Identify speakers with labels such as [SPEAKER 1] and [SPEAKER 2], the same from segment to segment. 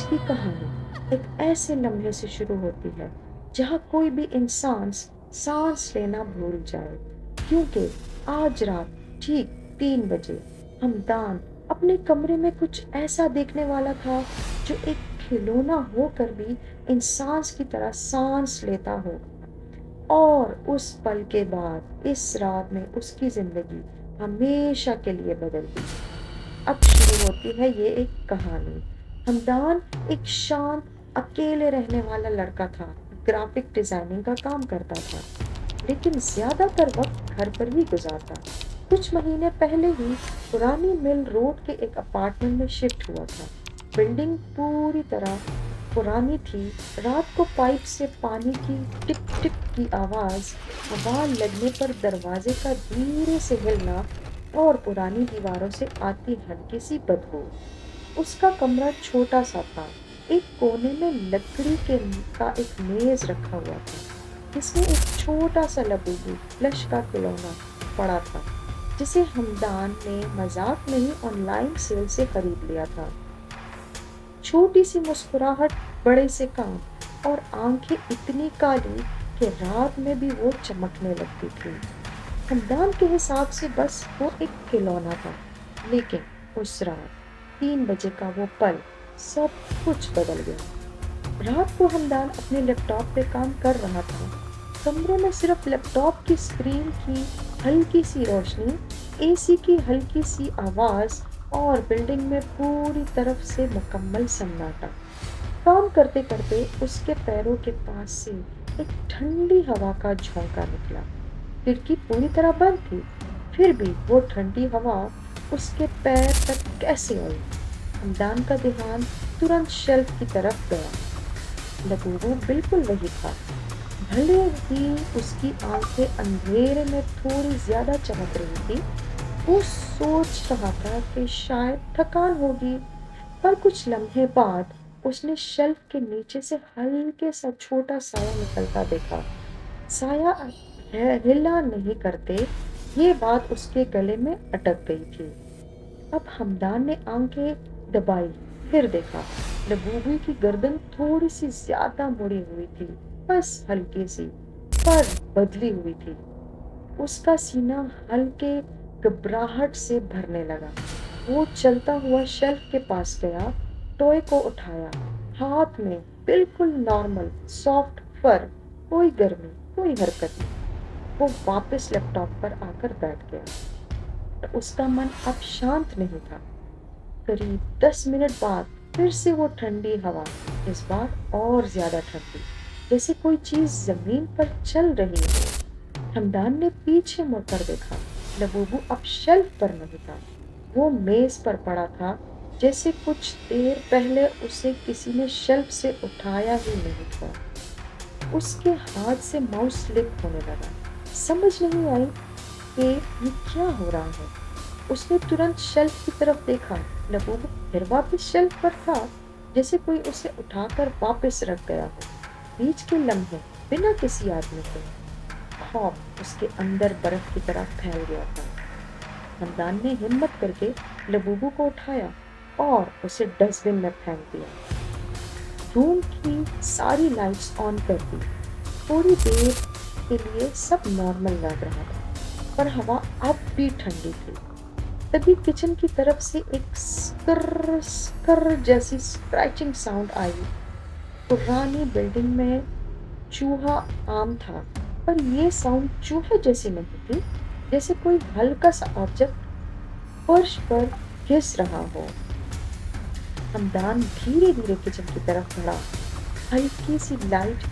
[SPEAKER 1] آج کی کہانی ایک ایسے لمحے سے شروع ہوتی ہے جہاں کوئی بھی انسان سانس لینا بھول جائے، کیونکہ آج رات ٹھیک 3 بجے ہمدان اپنے کمرے میں کچھ ایسا دیکھنے والا تھا جو ایک کھلونا ہو کر بھی انسان کی طرح سانس لیتا ہو، اور اس پل کے بعد اس رات میں اس کی زندگی ہمیشہ کے لیے بدل گئی۔ اب شروع ہوتی ہے یہ ایک کہانی۔ ہمدان ایک شانت، اکیلے رہنے والا لڑکا تھا، گرافک ڈیزائننگ کا کام کرتا تھا، لیکن زیادہ تر وقت گھر پر ہی گزارتا۔ کچھ مہینے پہلے ہی پرانی مل روڈ کے ایک اپارٹمنٹ میں شفٹ ہوا تھا۔ بلڈنگ پوری طرح پرانی تھی، رات کو پائپ سے پانی کی ٹپ ٹپ کی آواز، ہوا لگنے پر دروازے کا دھیرے سے ہلنا اور پرانی دیواروں سے آتی ہلکی سی بدبو۔ اس کا کمرہ چھوٹا سا تھا، ایک کونے میں لکڑی کا ایک میز رکھا ہوا تھا جس میں ایک چھوٹا سا لبوبو پلش کا کھلونا پڑا تھا، جسے ہمدان نے مذاق نہیں آن لائن سیل سے خرید لیا تھا۔ چھوٹی سی مسکراہٹ، بڑے سے کان اور آنکھیں اتنی کالی کہ رات میں بھی وہ چمکنے لگتی تھی۔ ہمدان کے حساب سے بس وہ ایک کھلونا تھا، لیکن اس رات 3 بجے کا وہ پل سب کچھ بدل گیا۔ رات کو ہمدان اپنے لیپ ٹاپ پہ کام کر رہا تھا۔ کمرے میں صرف لیپ ٹاپ کی اسکرین کی ہلکی سی روشنی، اے سی کی ہلکی سی آواز اور بلڈنگ میں پوری طرف سے مکمل سناٹا۔ کام کرتے کرتے اس کے پیروں کے پاس سے ایک ٹھنڈی ہوا کا جھونکا نکلا۔ کھڑکی پوری طرح بند تھی، پھر بھی وہ ٹھنڈی ہوا اس کے پیر تک کیسے آئی؟ ہمدان کا دھیان ترنت شیلف کی طرف گیا۔ لبوبو بالکل وہی تھا، بھلے ہی اس کی آنکھیں اندھیرے میں تھوڑی زیادہ چمک رہی تھی۔ وہ سوچ رہا تھا کہ شاید تھکان ہوگی، پر کچھ لمحے بعد اس نے شیلف کے نیچے سے ہلکے سا چھوٹا سایہ نکلتا دیکھا۔ سایہ ہلا نہیں کرتے، یہ بات اس کے گلے میں اٹک گئی تھی۔ اب ہمدان نے آنکھیں دبائی، پھر دیکھا لبوبی کی گردن تھوڑی سی زیادہ مڑی ہوئی تھی، بس ہلکی سی، پر بدلی ہوئی تھی۔ اس کا سینہ ہلکے گھبراہٹ سے بھرنے لگا۔ وہ چلتا ہوا شیلف کے پاس گیا، ٹوئے کو اٹھایا، ہاتھ میں بالکل نارمل سافٹ فر، کوئی گرمی، کوئی حرکت نہیں۔ وہ واپس لیپ ٹاپ پر آ کر بیٹھ گیا۔ اس کا من اب شانت نہیں تھا۔ قریب 10 منٹ بعد پھر سے وہ ٹھنڈی ہوا، اس بار اور زیادہ ٹھنڈی، جیسے کوئی چیز زمین پر چل رہی ہو۔ ہمدان نے پیچھے مڑ کر دیکھا، لبوبو اب شیلف پر نہیں تھا، وہ میز پر پڑا تھا، جیسے کچھ دیر پہلے اسے کسی نے شیلف سے اٹھایا ہی نہیں تھا۔ اس کے ہاتھ سے ماؤس سلپ ہونے لگا۔ سمجھ نہیں آئی کہ یہ کیا ہو رہا ہے۔ اس نے ترنت شیلف کی طرف دیکھا، لبوبو پھر واپس شیلف پر تھا، جیسے کوئی اسے اٹھا کر واپس رکھ گیا ہو۔ بیچ کے لمحے بنا کسی آدمی کے، خوف اس کے اندر برف کی طرح پھیل گیا تھا۔ ہمدان نے ہمت کر کے لبوبو کو اٹھایا اور اسے ڈسٹ بن میں پھینک دیا۔ روم کی ساری لائٹس آن کر دی۔ تھوڑی دیر کے لیے سب نارمل لگ رہا تھا، پر ہوا اب بھی ٹھنڈی تھی۔ تبھی کچن کی طرف سے ایک سکر سکر جیسی اسکریچنگ ساؤنڈ آئی۔ پرانی بلڈنگ میں چوہا عام تھا، پر یہ ساؤنڈ چوہے جیسی نہیں تھی، جیسے کوئی ہلکا سا آبجیکٹ فرش پر گھس رہا ہو۔ ہمدان دھیرے دھیرے کچن کی طرف بڑھا، ہلکی سی لائٹ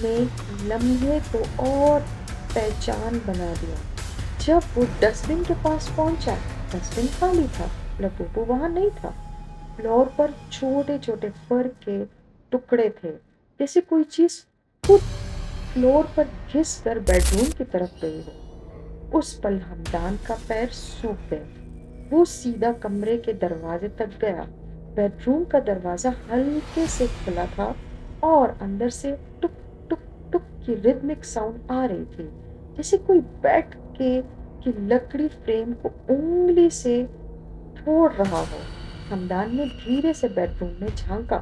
[SPEAKER 1] نے لمحے کو اور پہچان بنا دیا۔ جب وہ ڈسٹ بن کے پاس پہنچا، ڈسٹ بن خالی تھا، لبوبو وہاں نہیں تھا۔ فلور پر چھوٹے چھوٹے فر کے ٹکڑے تھے، جیسے کوئی چیز خود فلور پر گھس کر بیڈ روم کی طرف گئی ہو۔ اس پل ہمدان کا پیر سوکھ گئے۔ وہ سیدھا کمرے کے دروازے تک گیا۔ بیڈ روم کا دروازہ ہلکے سے کھلا تھا اور اندر سے ٹک ٹک ٹک کی ریدمک ساؤنڈ آ رہی تھی، جیسے کوئی بیٹھ کے کی لکڑی فریم کو انگلی سے توڑ رہا ہو۔ ہمدان نے دھیرے سے بیڈ روم میں جھانکا،